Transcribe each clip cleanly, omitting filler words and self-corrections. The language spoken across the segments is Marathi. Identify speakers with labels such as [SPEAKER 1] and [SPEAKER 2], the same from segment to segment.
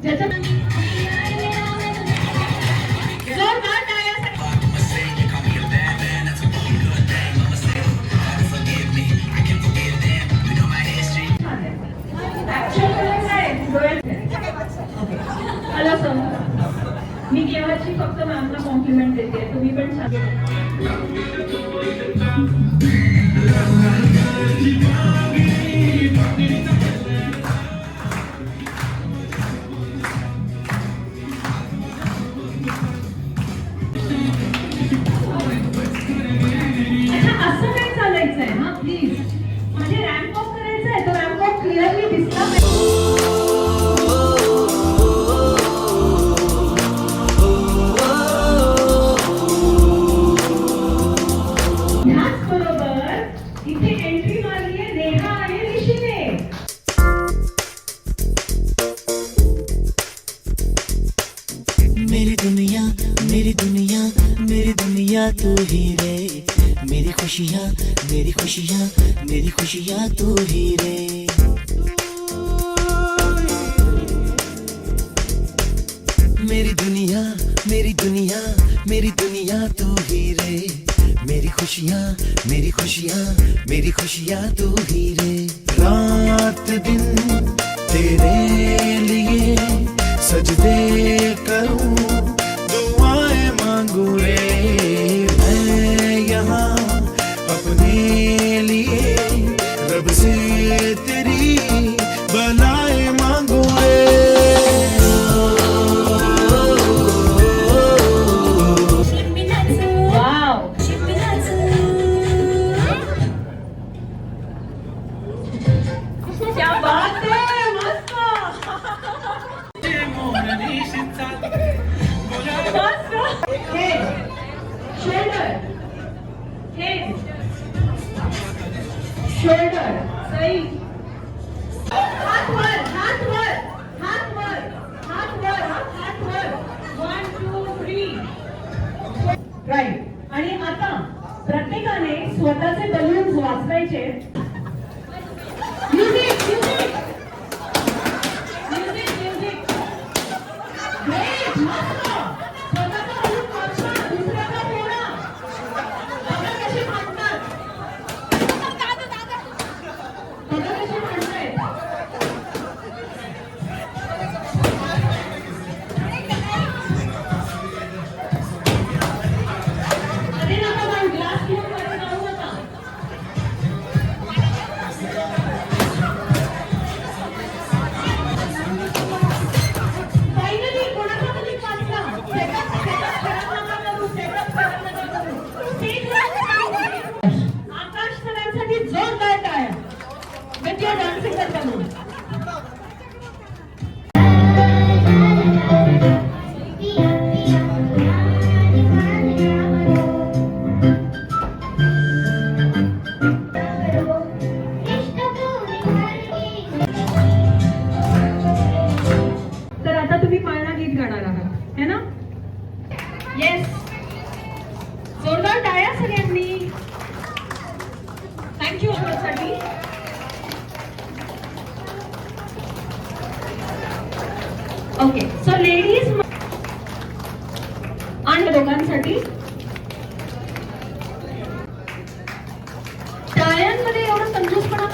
[SPEAKER 1] ज्याच्या मी केव्हाची फक्त मॅमला कॉम्प्लिमेंट देते, तुम्ही पण छान. असं काय चालायचंय ना, प्लीज. म्हणजे रॅम्प वॉक करायचंय तर रॅम्प वॉक क्लिअरली दिसला पाहिजे.
[SPEAKER 2] मेरी दुनिया मेरी दुनिया तू ही रे, मेरी खुशियाँ मेरी खुशियाँ मेरी खुशियाँ तू ही रे. मेरी दुनिया मेरी दुनिया मेरी दुनिया तू ही रे, मेरी खुशियाँ मेरी खुशियाँ मेरी खुशियाँ तू ही रे. रात दिन तेरे लिए सजदे करूं, दुआएं मांगू रे. मैं यहाँ अपने लिए रब से तेरी बनाए मांगू रे.
[SPEAKER 1] क्या बात है, मस्त. शोल्डर सही. हात वर हात वर हात वर हात वर हात वर. 1 2 3 राईट. आणि आता प्रत्येकाने स्वतःचे बलून्स वाजवायचे. Music music music music. Great, मस्त. स्वतःचा बलून वाजवा, दुसऱ्याचा फोडा. बघा कशी म्हणतात, बघा कशी म्हणतायत. अरे नका जाऊ, ग्लास घेऊन वर जाऊ नका. फायनली कोणाचा तरी वाचला. सेकंड खराब नका करू, सेकंड खराब नका करू. आकाश सरांसाठी जोरदार टाळ्या. विथ युअर डान्सिंग करताना. तर आता तुम्ही पाळणा गीत गाणार आहात, है ना? येस. जोरदार टाळ्या सगळ्यांनी. थँक्यू साठी. ओके, सो लेडीज आणि दोघांसाठी टाळ्यांमध्ये एवढं कंजूसपणा.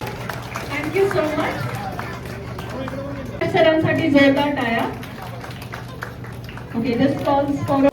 [SPEAKER 1] Thank you so much. सरांसाठी जोरदार टाळ्या. Okay, this calls for.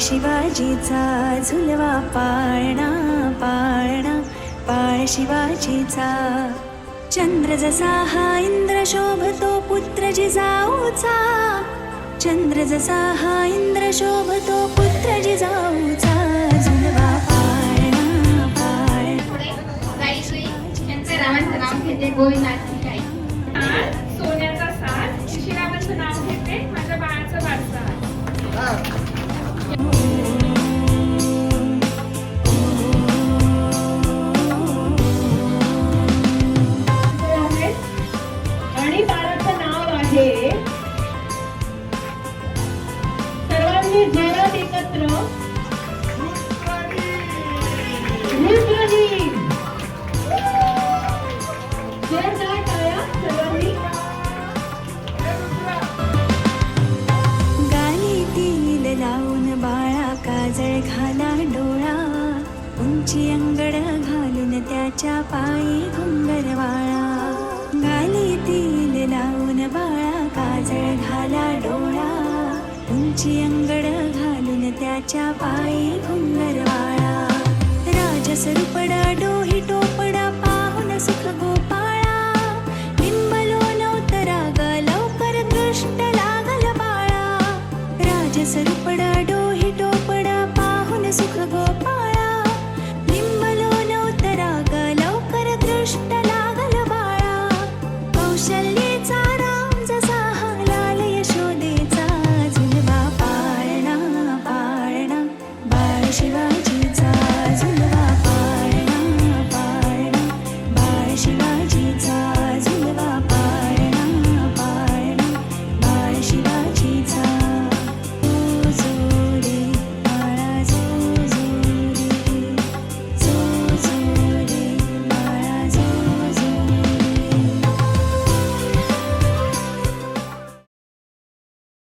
[SPEAKER 3] शिवाजीचा झुलवा पाळणा पाळणा पाळ शिवाजीचा. चंद्र जसा हा इंद्र शोभतो पुत्र जिजाऊचा, चंद्र जसा हा इंद्र शोभतो पुत्र जिजाऊचा. झुलवा पाळणा पाळणा.
[SPEAKER 4] यांचे रावांचं नाव घेते गोविंदाची गाई.
[SPEAKER 1] सोन्याचा साथ. शिशिराबांचं नाव घेते माझ्या बाळाचं वारसा. सर्वांनी जोरात एकत्र रुद्रही. जोरदार टाळ्या सर्वांनी.
[SPEAKER 3] गाली तिल लावून बाळा काजळ घाला डोळा उंची अंगड घालून त्याच्या पायी घुंगर वाळा गाली तिल लावून बाळा काजळ घाला डोळा उंची अंगड घालून त्याच्या पायी घुंगर वाळा राजसरूपडा डोही टोपडा पाहून सुख गोपाळा लिंबलो नवतरा ग लवकर दृष्ट लागल बाळा राजसरूपडा डोही टोपडा पाहून सुख गोपाळा लिंबलो नवतरा ग लवकर दृष्ट